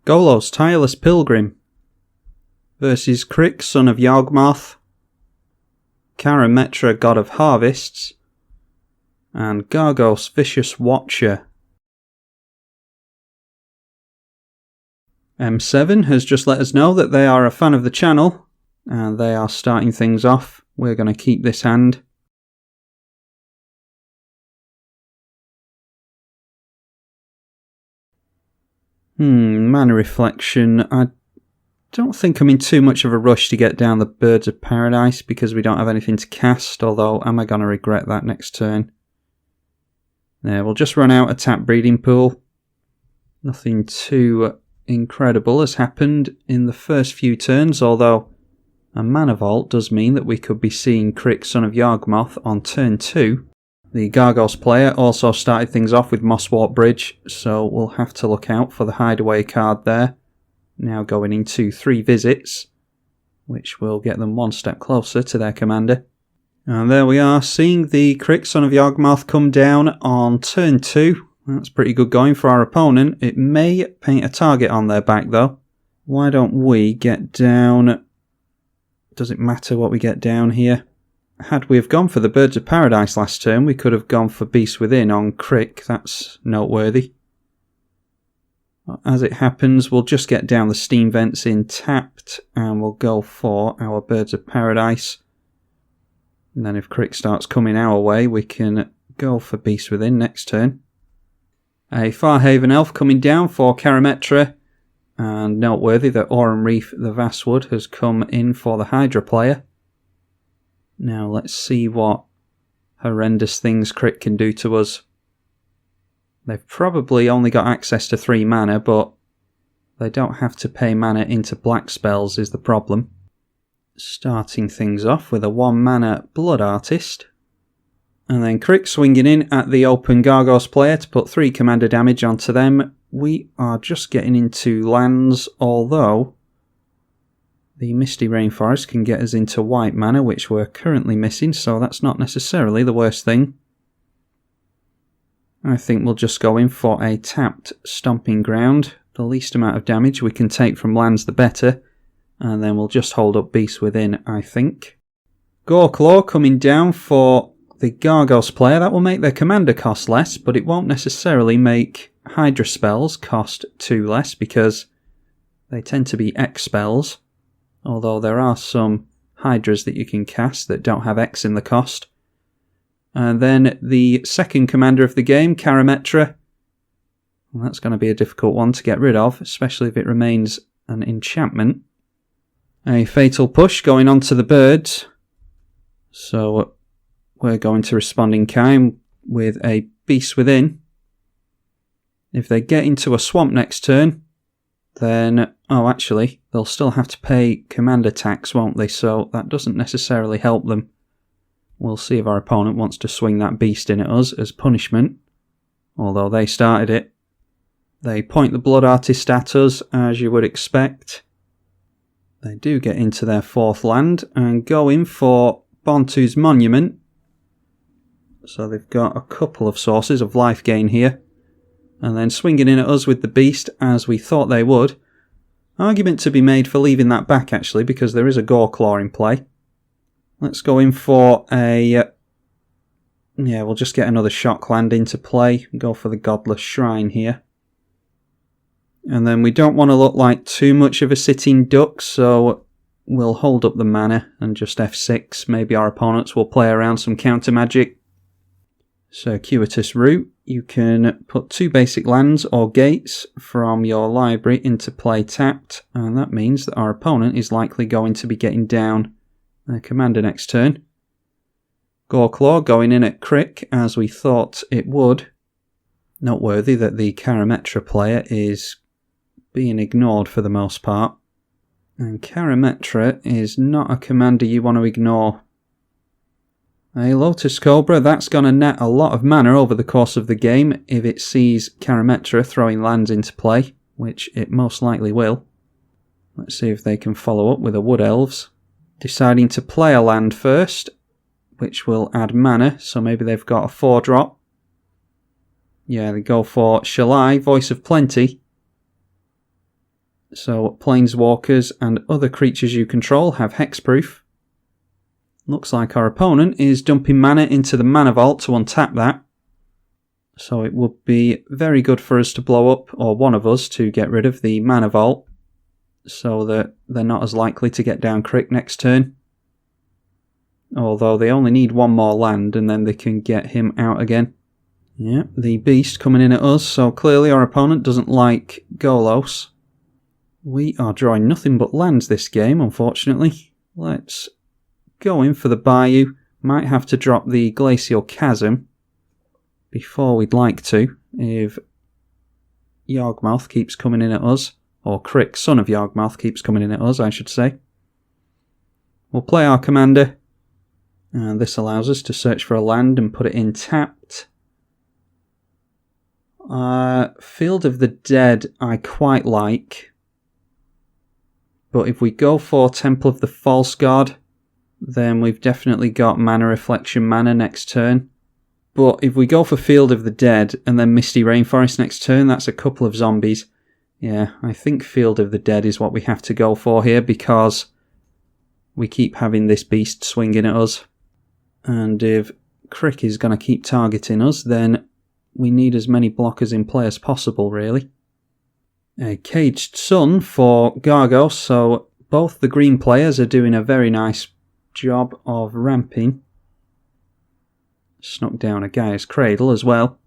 Golos Tireless Pilgrim versus K'rrik, son of Yawgmoth, Karametra, god of harvests, and Gargos, vicious watcher. M7 has just let us know that they are a fan of the channel, and they are starting things off. We're going to keep this hand. Mana Reflection. I don't think I'm in too much of a rush to get down the Birds of Paradise because we don't have anything to cast, although am I going to regret that next turn? Yeah, we'll just run out a tap Breeding Pool. Nothing too incredible has happened in the first few turns, although a Mana Vault does mean that we could be seeing K'rrik, son of Yawgmoth on turn 2. The Gargos player also started things off with Mosswort Bridge, so we'll have to look out for the Hideaway card there. Now going into 3 visits, which will get them one step closer to their commander. And there we are, seeing the K'rrik, son of Yawgmoth come down on turn 2. That's pretty good going for our opponent. It may paint a target on their back though. Why don't we get down... Does it matter what we get down here? Had we have gone for the Birds of Paradise last turn, we could have gone for Beast Within on K'rrik. That's noteworthy. As it happens, we'll just get down the Steam Vents in tapped, and we'll go for our Birds of Paradise. And then if K'rrik starts coming our way, we can go for Beast Within next turn. A Farhaven Elf coming down for Karametra, and noteworthy that Aurum Reef the Vastwood has come in for the Hydra player. Now let's see what horrendous things K'rrik can do to us. They've probably only got access to 3 mana, but they don't have to pay mana into black spells is the problem. Starting things off with a 1 mana Blood Artist. And then K'rrik swinging in at the open Gargos player to put 3 commander damage onto them. We are just getting into lands, although the Misty Rainforest can get us into white mana, which we're currently missing, so that's not necessarily the worst thing. I think we'll just go in for a tapped Stomping Ground. The least amount of damage we can take from lands, the better. And then we'll just hold up Beast Within, I think. Goreclaw coming down for the Gargos player. That will make their commander cost less, but it won't necessarily make Hydra spells cost 2 less, because they tend to be X spells. Although there are some Hydras that you can cast that don't have X in the cost. And then the second commander of the game, Karametra. Well, that's going to be a difficult one to get rid of, especially if it remains an enchantment. A Fatal Push going on to the birds. So we're going to respond in kind with a Beast Within. If they get into a swamp next turn, then, oh actually, they'll still have to pay commander tax, won't they? So that doesn't necessarily help them. We'll see if our opponent wants to swing that beast in at us as punishment. Although they started it. They point the Blood Artist at us, as you would expect. They do get into their 4th land and go in for Bontu's Monument. So they've got a couple of sources of life gain here. And then swinging in at us with the beast, as we thought they would. Argument to be made for leaving that back, actually, because there is a Goreclaw in play. Let's go in for a... yeah, we'll just get another Shock Land into play. Go for the Godless Shrine here. And then we don't want to look like too much of a sitting duck, so we'll hold up the mana and just F6. Maybe our opponents will play around some counter magic. Circuitous Route. You can put 2 basic lands or gates from your library into play tapped, and that means that our opponent is likely going to be getting down their commander next turn. Goreclaw going in at K'rrik, as we thought it would. Noteworthy that the Karametra player is being ignored for the most part. And Karametra is not a commander you want to ignore. A Lotus Cobra, that's going to net a lot of mana over the course of the game if it sees Karametra throwing lands into play, which it most likely will. Let's see if they can follow up with a Wood Elves. deciding to play a land first, which will add mana, so maybe they've got a 4-drop. Yeah, they go for Shalai, Voice of Plenty. So planeswalkers and other creatures you control have hexproof. Looks like our opponent is dumping mana into the mana vault to untap that. So it would be very good for us to blow up, or one of us to get rid of the mana vault, so that they're not as likely to get down K'rrik next turn. Although they only need one more land and then they can get him out again. Yeah, the beast coming in at us, so clearly our opponent doesn't like Golos. We are drawing nothing but lands this game, unfortunately. Let's go in for the Bayou. Might have to drop the Glacial Chasm before we'd like to, if Yawgmoth keeps coming in at us. Or K'rrik, son of Yawgmoth, keeps coming in at us, I should say. We'll play our commander. And this allows us to search for a land and put it in tapped. Field of the Dead I quite like. But if we go for Temple of the False God, then we've definitely got Mana Reflection mana next turn. But if we go for Field of the Dead and then Misty Rainforest next turn, that's a couple of zombies. Yeah, I think Field of the Dead is what we have to go for here, because we keep having this beast swinging at us. And if K'rrik is going to keep targeting us, then we need as many blockers in play as possible, really. A Caged Sun for Gargos, so both the green players are doing a very nice job of ramping. Snuck down a Gaia's Cradle as well.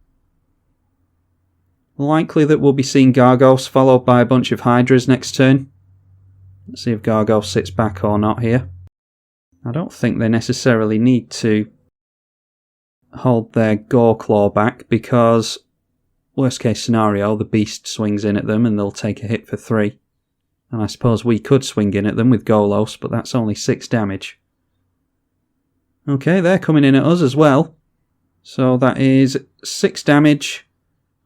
Likely that we'll be seeing Gargos followed by a bunch of Hydras next turn. Let's see if Gargos sits back or not here. I don't think they necessarily need to hold their Gore Claw back, because worst case scenario, the beast swings in at them and they'll take a hit for 3. And I suppose we could swing in at them with Golos, but that's only 6 damage. Okay, they're coming in at us as well. So that is 6 damage.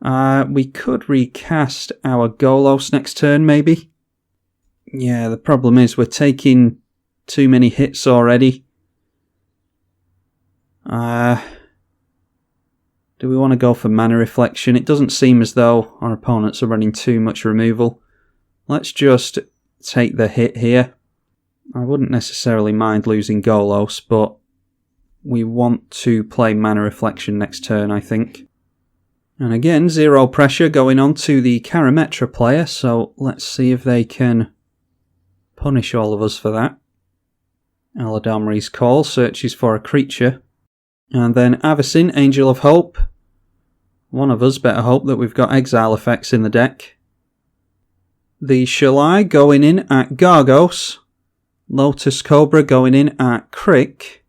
We could recast our Golos next turn, maybe. Yeah, the problem is we're taking too many hits already. Do we want to go for Mana Reflection? It doesn't seem as though our opponents are running too much removal. Let's just take the hit here. I wouldn't necessarily mind losing Golos, but we want to play Mana Reflection next turn, I think. And again, 0 pressure going on to the Karametra player, so let's see if they can punish all of us for that. Aladomri's Call searches for a creature. And then Avacyn, Angel of Hope. One of us better hope that we've got exile effects in the deck. The Shalai going in at Gargos. Lotus Cobra going in at K'rrik.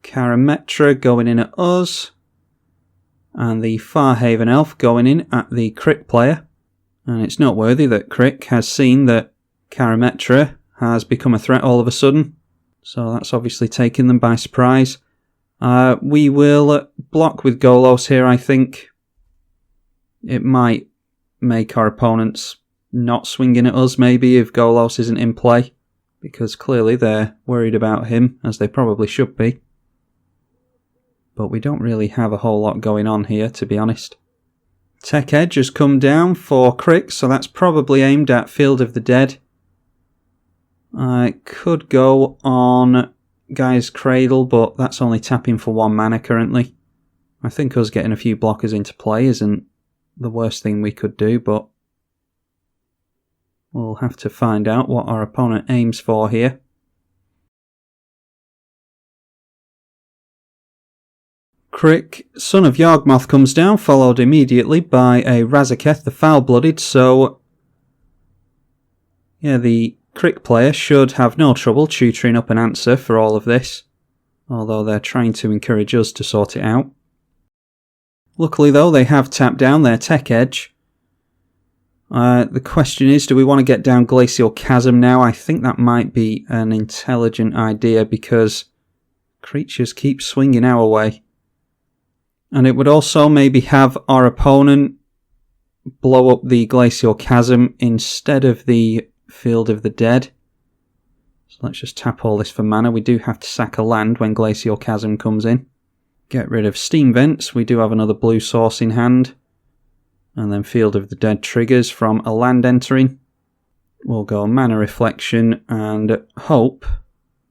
Karametra going in at us. And the Farhaven Elf going in at the K'rrik player. And it's noteworthy that K'rrik has seen that Karametra has become a threat all of a sudden. So that's obviously taken them by surprise. We will block with Golos here, I think. It might make our opponents not swinging at us, maybe, if Golos isn't in play. Because clearly they're worried about him, as they probably should be. But we don't really have a whole lot going on here, to be honest. Tech Edge has come down for K'rrik, so that's probably aimed at Field of the Dead. I could go on Gaia's Cradle, but that's only tapping for 1 mana currently. I think us getting a few blockers into play isn't the worst thing we could do, but we'll have to find out what our opponent aims for here. K'rrik, son of Yawgmoth, comes down, followed immediately by a Razaketh the Foul-Blooded, so yeah, the K'rrik player should have no trouble tutoring up an answer for all of this, although they're trying to encourage us to sort it out. Luckily though, they have tapped down their Tech Edge. The question is, do we want to get down Glacial Chasm now? I think that might be an intelligent idea, because creatures keep swinging our way. And it would also maybe have our opponent blow up the Glacial Chasm instead of the Field of the Dead. So let's just tap all this for mana. We do have to sack a land when Glacial Chasm comes in. Get rid of Steam Vents. We do have another blue source in hand. And then Field of the Dead triggers from a land entering. We'll go Mana Reflection and hope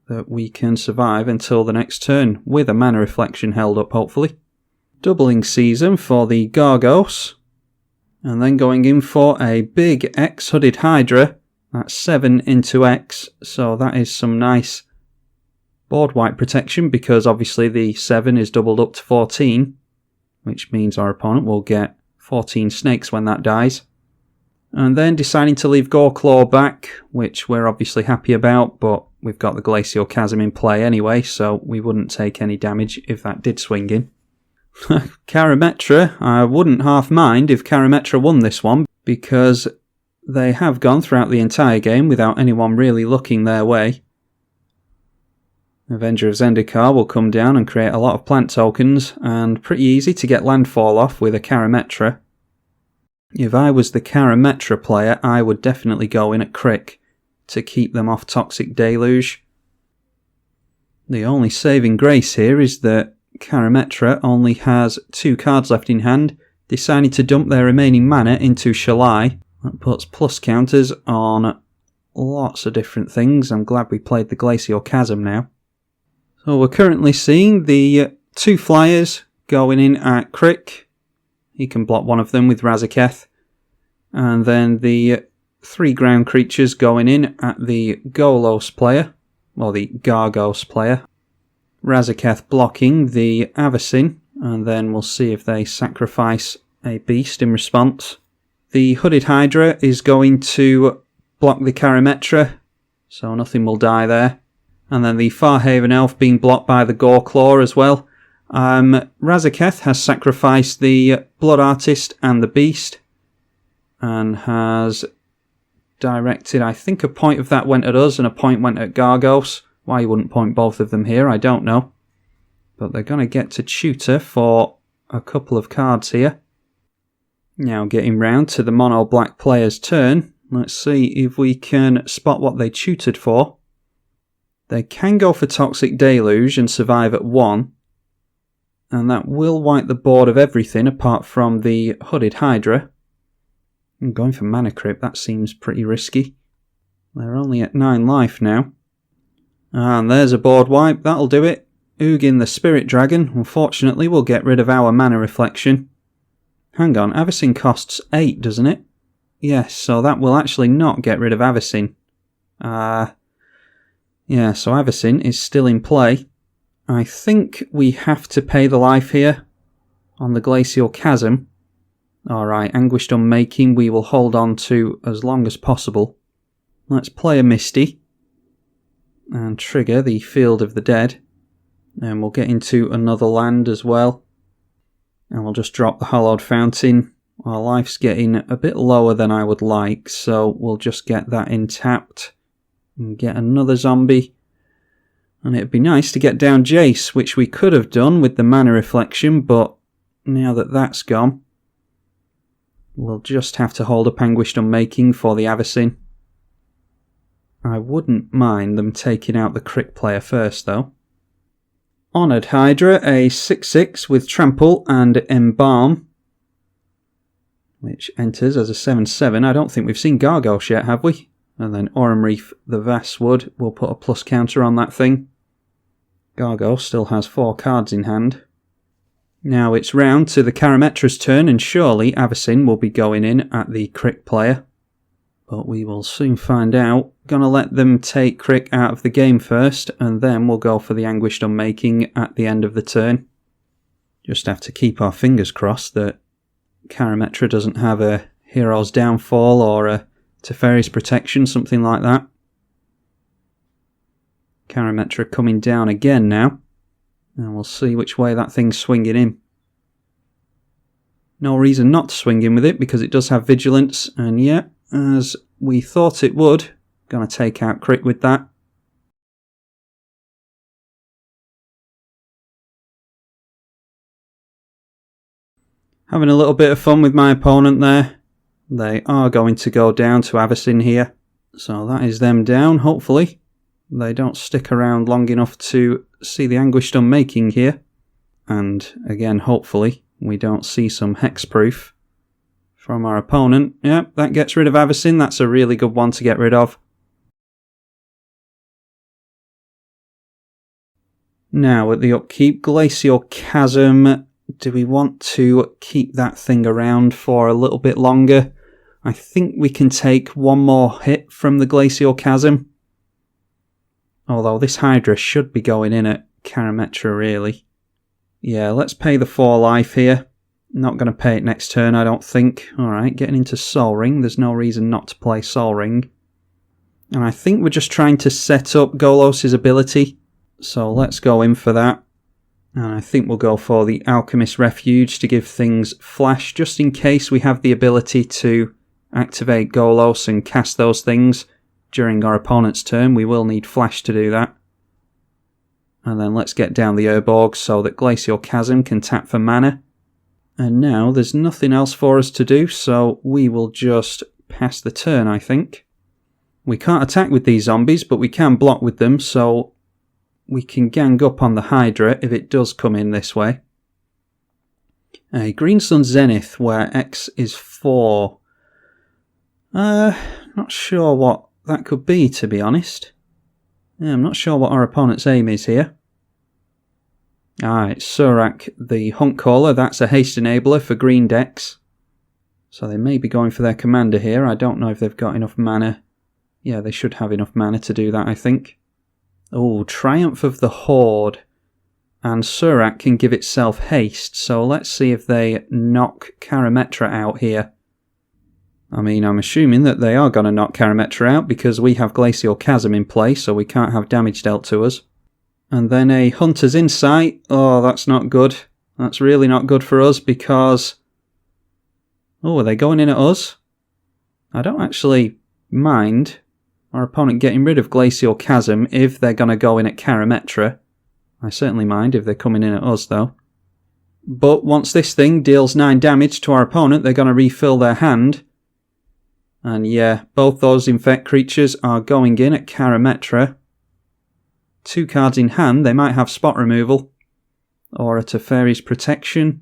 that we can survive until the next turn with a Mana Reflection held up, hopefully. Doubling Season for the Gargos. And then going in for a big X Hooded Hydra. That's 7 into X, so that is some nice board wipe protection, because obviously the 7 is doubled up to 14, which means our opponent will get 14 snakes when that dies. And then deciding to leave Goreclaw back, which we're obviously happy about, but we've got the Glacial Chasm in play anyway, so we wouldn't take any damage if that did swing in. Karametra, I wouldn't half mind if Karametra won this one, because they have gone throughout the entire game without anyone really looking their way. Avenger of Zendikar will come down and create a lot of plant tokens, and pretty easy to get landfall off with a Karametra. If I was the Karametra player, I would definitely go in at K'rrik to keep them off Toxic Deluge. The only saving grace here is that Karametra only has 2 cards left in hand, deciding to dump their remaining mana into Shalai. That puts plus counters on lots of different things. I'm glad we played the Glacial Chasm now. So we're currently seeing the 2 flyers going in at K'rrik. He can block one of them with Razaketh. And then the 3 ground creatures going in at the Golos player, or the Gargos player. Razaketh blocking the Avacyn, and then we'll see if they sacrifice a beast in response. The Hooded Hydra is going to block the Karametra, so nothing will die there. And then the Farhaven Elf being blocked by the Goreclaw as well. Razaketh has sacrificed the Blood Artist and the Beast, and has directed, I think a point of that went at us and a point went at Gargos. Why you wouldn't point both of them here, I don't know. But they're going to get to tutor for a couple of cards here. Now getting round to the mono black player's turn. Let's see if we can spot what they tutored for. They can go for Toxic Deluge and survive at 1. And that will wipe the board of everything apart from the Hooded Hydra. I'm going for Mana Crypt, that seems pretty risky. They're only at 9 life now. And there's a board wipe, that'll do it. Ugin the Spirit Dragon, unfortunately, will get rid of our Mana Reflection. Hang on, Avacyn costs 8, doesn't it? Yes, so that will actually not get rid of Avacyn. Yeah, so Avacyn is still in play. I think we have to pay the life here on the Glacial Chasm. Alright, Anguished Unmaking we will hold on to as long as possible. Let's play a Misty and trigger the Field of the Dead. And we'll get into another land as well. And we'll just drop the Hallowed Fountain. Our life's getting a bit lower than I would like, so we'll just get that in tapped. And get another zombie. And it'd be nice to get down Jace, which we could have done with the Mana Reflection, but now that that's gone, we'll just have to hold up Anguished Unmaking for the Avacyn. I wouldn't mind them taking out the K'rrik player first, though. Honoured Hydra, a 6/6 with Trample and Embalm, which enters as a 7/7. I don't think we've seen Gargos yet, have we? And then Aurum Reef the Vastwood will put a plus counter on that thing. Gargos still has 4 cards in hand. Now it's round to the Karametra's turn, and surely Avacyn will be going in at the K'rrik player. But we will soon find out. Gonna let them take K'rrik out of the game first, and then we'll go for the Anguished Unmaking at the end of the turn. Just have to keep our fingers crossed that Karametra doesn't have a Hero's Downfall or a Teferi's Protection, something like that. Karametra coming down again now. And we'll see which way that thing's swinging in. No reason not to swing in with it because it does have Vigilance. And yeah, as we thought it would. Gonna take out K'rrik with that. Having a little bit of fun with my opponent there. They are going to go down to Avacyn here. So that is them down, hopefully. They don't stick around long enough to see the Anguished Unmaking here. And again, hopefully, we don't see some hexproof from our opponent. Yep, that gets rid of Avacyn. That's a really good one to get rid of. Now, at the upkeep, Glacial Chasm. Do we want to keep that thing around for a little bit longer? I think we can take one more hit from the Glacial Chasm. Although this Hydra should be going in at Karametra, really. Yeah, let's pay the 4 life here. Not going to pay it next turn, I don't think. Alright, getting into Soul Ring. There's no reason not to play Soul Ring. And I think we're just trying to set up Golos' ability. So let's go in for that. And I think we'll go for the Alchemist Refuge to give things flash, just in case we have the ability to activate Golos and cast those things during our opponent's turn. We will need flash to do that. And then let's get down the Urborg so that Glacial Chasm can tap for mana. And now there's nothing else for us to do, so we will just pass the turn, I think. We can't attack with these zombies, but we can block with them, so we can gang up on the Hydra if it does come in this way. A Green Sun Zenith, where X is 4. Not sure what that could be, to be honest. Yeah, I'm not sure what our opponent's aim is here. Alright, Surak the Hunt Caller, that's a haste enabler for green decks. So they may be going for their commander here. I don't know if they've got enough mana. Yeah, they should have enough mana to do that, I think. Oh, Triumph of the Horde. And Surak can give itself haste, so let's see if they knock Karametra out here. I mean, I'm assuming that they are going to knock Karametra out because we have Glacial Chasm in play, so we can't have damage dealt to us. And then a Hunter's Insight. Oh, that's not good. That's really not good for us because... Oh, are they going in at us? I don't actually mind our opponent getting rid of Glacial Chasm if they're going to go in at Karametra. I certainly mind if they're coming in at us, though. But once this thing deals 9 damage to our opponent, they're going to refill their hand. And yeah, both those Infect creatures are going in at Karametra. 2 cards in hand, they might have spot removal. Or a Teferi's Protection.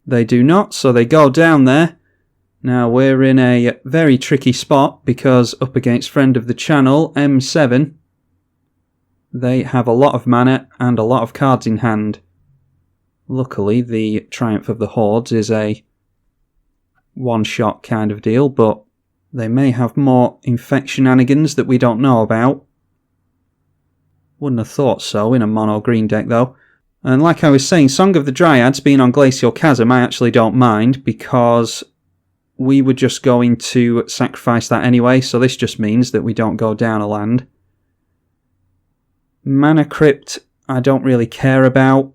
They do not, so they go down there. Now we're in a very tricky spot because up against friend of the channel, M7, they have a lot of mana and a lot of cards in hand. Luckily, the Triumph of the Hordes is a one-shot kind of deal, but they may have more Infect shenanigans that we don't know about. Wouldn't have thought so in a mono green deck though. And like I was saying, Song of the Dryads being on Glacial Chasm I actually don't mind because we were just going to sacrifice that anyway, so this just means that we don't go down a land. Mana Crypt I don't really care about.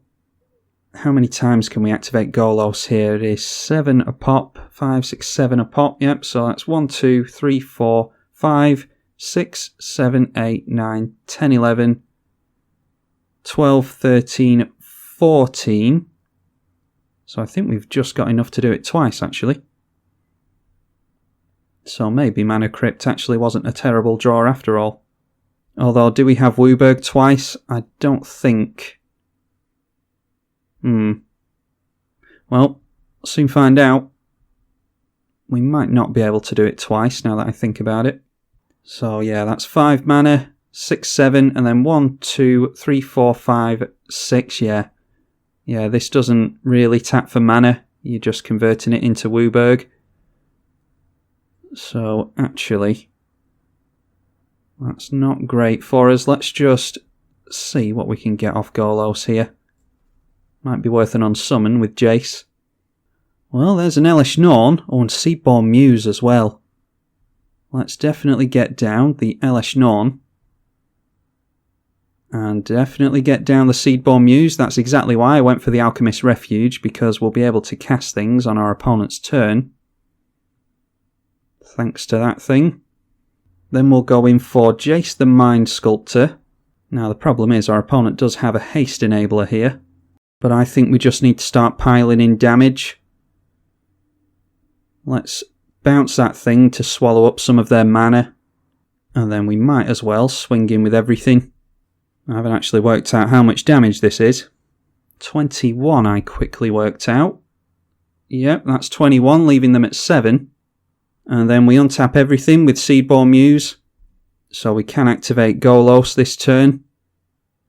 How many times can we activate Golos here? It is 7 a pop, 5, 6, 7 a pop. Yep, so that's 1, 2, 3, 4, 5, 6, 7, 8, 9, 10, 11, 12, 13, 14. So I think we've just got enough to do it twice, actually. So maybe Mana Crypt actually wasn't a terrible draw after all. Although, do we have Wooburg twice? I don't think. Well, soon find out. We might not be able to do it twice now that I think about it. So yeah, that's 5 mana, 6, 7, and then 1, 2, 3, 4, 5, 6, yeah. Yeah, this doesn't really tap for mana. You're just converting it into Wooburg. So, actually, that's not great for us. Let's just see what we can get off Golos here. Might be worth an unsummon with Jace. Well, there's an Elesh Norn. Oh, and Seedborn Muse as well. Let's definitely get down the Elesh Norn. And definitely get down the Seedborn Muse. That's exactly why I went for the Alchemist Refuge, because we'll be able to cast things on our opponent's turn. Thanks to that thing. Then we'll go in for Jace the Mind Sculptor. Now the problem is our opponent does have a haste enabler here. But I think we just need to start piling in damage. Let's bounce that thing to swallow up some of their mana. And then we might as well swing in with everything. I haven't actually worked out how much damage this is. 21 I quickly worked out. Yep, that's 21, leaving them at 7. And then we untap everything with Seedborn Muse. So we can activate Golos this turn.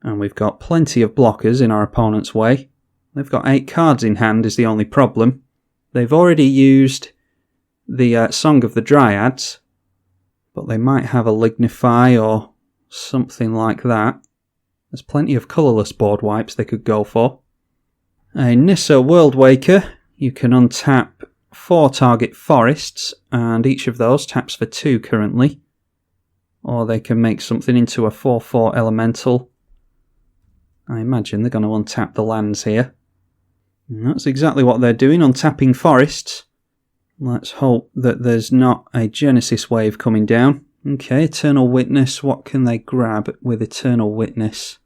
And we've got plenty of blockers in our opponent's way. They've got 8 cards in hand is the only problem. They've already used the Song of the Dryads. But they might have a Lignify or something like that. There's plenty of colourless board wipes they could go for. A Nissa World Waker. You can untap 4 target forests, and each of those taps for 2 currently. Or they can make something into a 4/4 elemental. I imagine they're going to untap the lands here. And that's exactly what they're doing, untapping forests. Let's hope that there's not a Genesis wave coming down. Okay, Eternal Witness. What can they grab with Eternal Witness?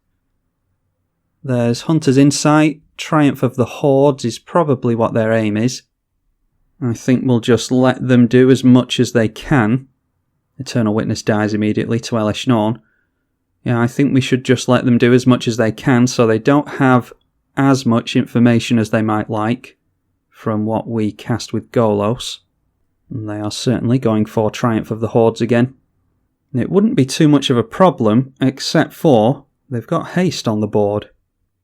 There's Hunter's Insight. Triumph of the Hordes is probably what their aim is. I think we'll just let them do as much as they can. Eternal Witness dies immediately to Elesh Norn. Yeah, I think we should just let them do as much as they can so they don't have as much information as they might like from what we cast with Golos. And they are certainly going for Triumph of the Hordes again. It wouldn't be too much of a problem, except for they've got haste on the board.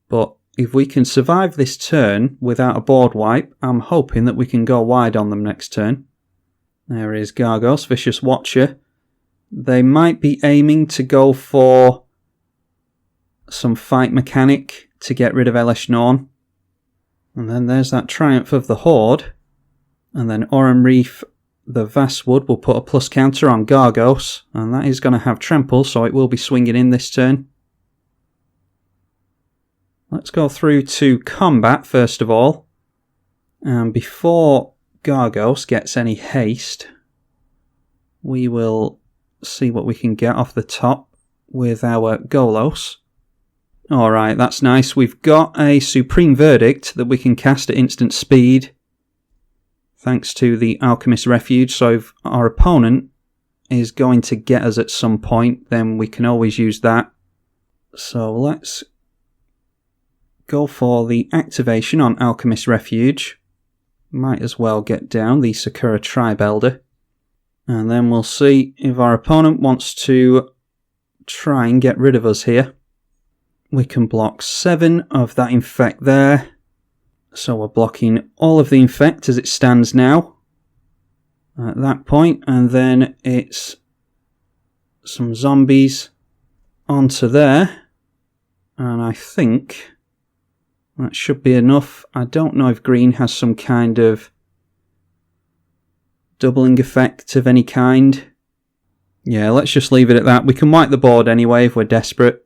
But if we can survive this turn without a board wipe, I'm hoping that we can go wide on them next turn. There is Gargos, Vicious Watcher. They might be aiming to go for some fight mechanic to get rid of Elesh Norn. And then there's that Triumph of the Horde. And then Oran Reef, the Vastwood, will put a plus counter on Gargos. And that is going to have Trample, so it will be swinging in this turn. Let's go through to combat first of all. And before Gargos gets any haste, we will see what we can get off the top with our Golos. Alright, that's nice. We've got a Supreme Verdict that we can cast at instant speed, thanks to the Alchemist's Refuge. So if our opponent is going to get us at some point, then we can always use that. So let's go for the activation on Alchemist's Refuge. Might as well get down the Sakura Tribe Elder. And then we'll see if our opponent wants to try and get rid of us here. We can block 7 of that Infect there. So we're blocking all of the Infect as it stands now. At that point, and then it's some zombies onto there. And I think that should be enough. I don't know if green has some kind of doubling effect of any kind. Yeah, let's just leave it at that. We can wipe the board anyway if we're desperate.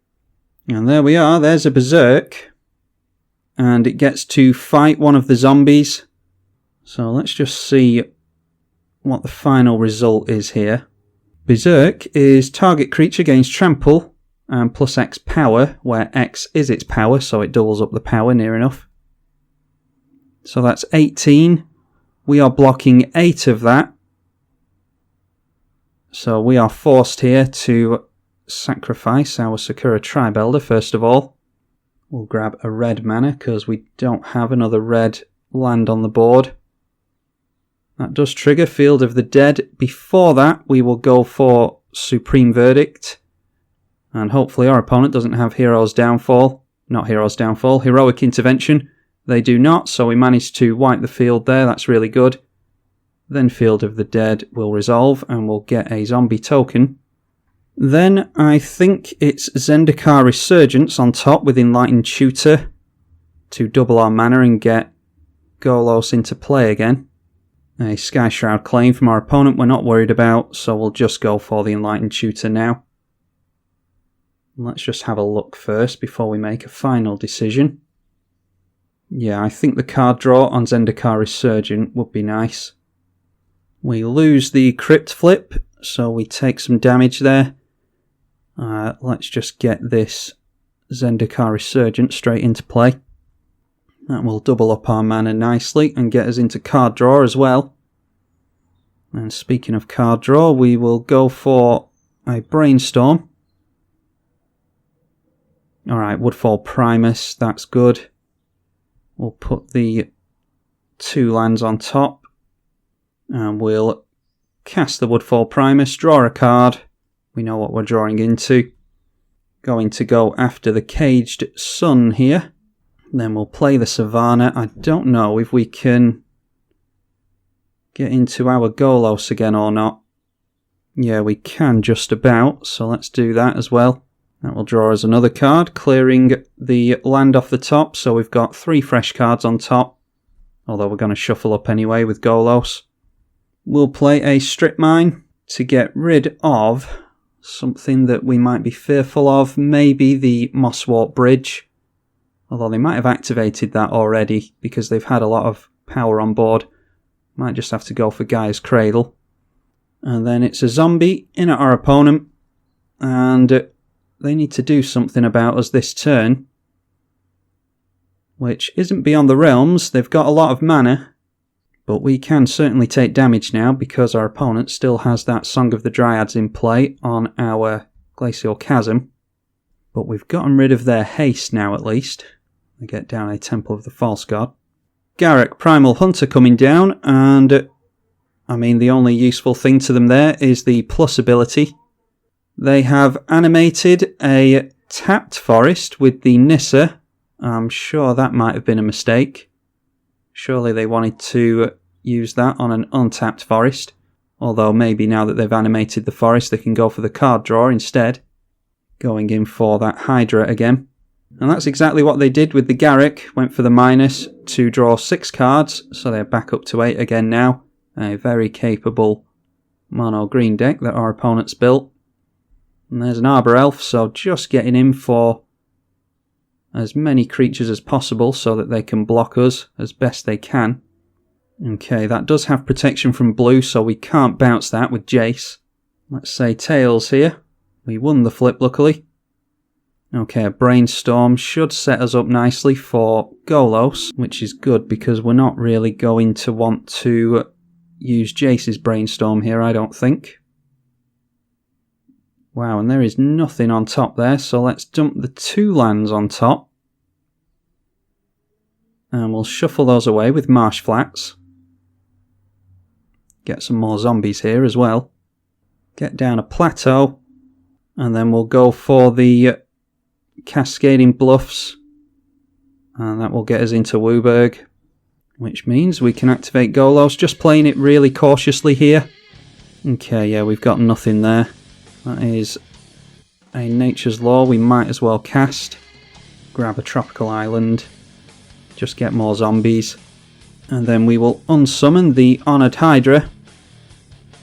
And there we are. There's a Berserk. And it gets to fight one of the zombies. So let's just see what the final result is here. Berserk is target creature gains trample and plus X power, where X is its power, so it doubles up the power near enough. So that's 18. We are blocking 8 of that. So we are forced here to sacrifice our Sakura Tribe Elder first of all. We'll grab a red mana because we don't have another red land on the board. That does trigger Field of the Dead. Before that, we will go for Supreme Verdict. And hopefully our opponent doesn't have Hero's Downfall. Not Hero's Downfall, Heroic Intervention. They do not, so we managed to wipe the field there. That's really good. Then Field of the Dead will resolve and we'll get a zombie token. Then I think it's Zendikar Resurgence on top with Enlightened Tutor to double our mana and get Golos into play again. A Sky Shroud claim from our opponent we're not worried about, so we'll just go for the Enlightened Tutor now. Let's just have a look first before we make a final decision. Yeah, I think the card draw on Zendikar Resurgent would be nice. We lose the Crypt Flip, so we take some damage there. Let's just get this Zendikar Resurgent straight into play. That will double up our mana nicely and get us into card draw as well. And speaking of card draw, we will go for a Brainstorm. Alright, Woodfall Primus, that's good. We'll put the 2 lands on top. And we'll cast the Woodfall Primus, draw a card. We know what we're drawing into. Going to go after the Caged Sun here. Then we'll play the Savannah. I don't know if we can get into our Golos again or not. Yeah, we can just about, so let's do that as well. That will draw us another card, clearing the land off the top, so we've got 3 fresh cards on top. Although we're going to shuffle up anyway with Golos. We'll play a Strip Mine to get rid of something that we might be fearful of. Maybe the Mosswort Bridge. Although they might have activated that already because they've had a lot of power on board. Might just have to go for Gaia's Cradle. And then it's a zombie in at our opponent. And they need to do something about us this turn. Which isn't beyond the realms. They've got a lot of mana. But we can certainly take damage now because our opponent still has that Song of the Dryads in play on our Glacial Chasm. But we've gotten rid of their haste now at least. They get down a Temple of the False God. Garruk, Primal Hunter coming down, and I mean the only useful thing to them there is the plus ability. They have animated a tapped forest with the Nissa. I'm sure that might have been a mistake. Surely they wanted to use that on an untapped forest. Although maybe now that they've animated the forest they can go for the card draw instead. Going in for that Hydra again. And that's exactly what they did with the Garruk. Went for the minus to draw 6 cards, so they're back up to 8 again now. A very capable mono green deck that our opponents built. And there's an Arbor Elf, so just getting in for as many creatures as possible so that they can block us as best they can. Okay, that does have protection from blue, so we can't bounce that with Jace. Let's say Tails here. We won the flip, luckily. Okay, a Brainstorm should set us up nicely for Golos, which is good because we're not really going to want to use Jace's Brainstorm here, I don't think. Wow, and there is nothing on top there, so let's dump the 2 lands on top. And we'll shuffle those away with Marsh Flats. Get some more zombies here as well. Get down a Plateau. And then we'll go for the Cascading Bluffs. And that will get us into Wooburg. Which means we can activate Golos. Just playing it really cautiously here. Okay, yeah, we've got nothing there. That is a Nature's Law we might as well cast. Grab a Tropical Island. Just get more zombies. And then we will unsummon the Honoured Hydra.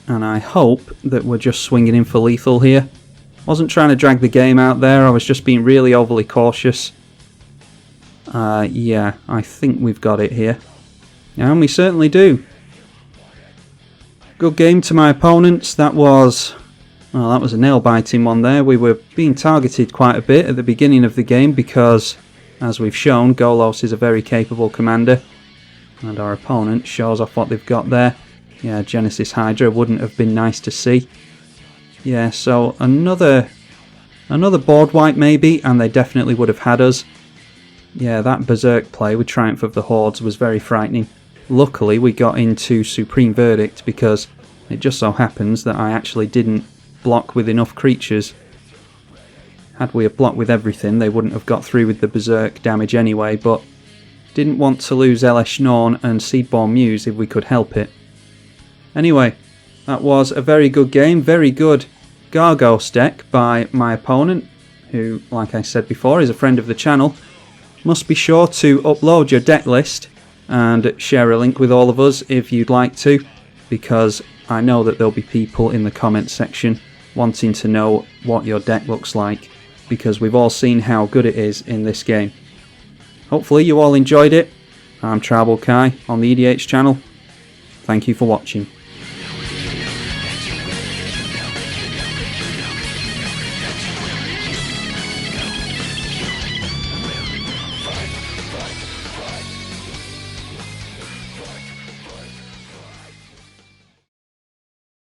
And I hope that we're just swinging in for lethal here. Wasn't trying to drag the game out there, I was just being really overly cautious. Yeah, I think we've got it here. And we certainly do. Good game to my opponents. That was a nail-biting one there. We were being targeted quite a bit at the beginning of the game because, as we've shown, Golos is a very capable commander. And our opponent shows off what they've got there. Yeah, Genesis Hydra wouldn't have been nice to see. Yeah, so another board wipe maybe, and they definitely would have had us. Yeah, that Berserk play with Triumph of the Hordes was very frightening. Luckily, we got into Supreme Verdict because it just so happens that I actually didn't block with enough creatures. Had we have blocked with everything, they wouldn't have got through with the Berserk damage anyway, but didn't want to lose Elesh Norn and Seedborn Muse if we could help it. Anyway, that was a very good game, very good Gargos deck by my opponent, who, like I said before, is a friend of the channel. Must be sure to upload your deck list and share a link with all of us if you'd like to, because I know that there'll be people in the comments section wanting to know what your deck looks like, because we've all seen how good it is in this game. Hopefully you all enjoyed it. I'm tribalkai on the EDH channel. Thank you for watching.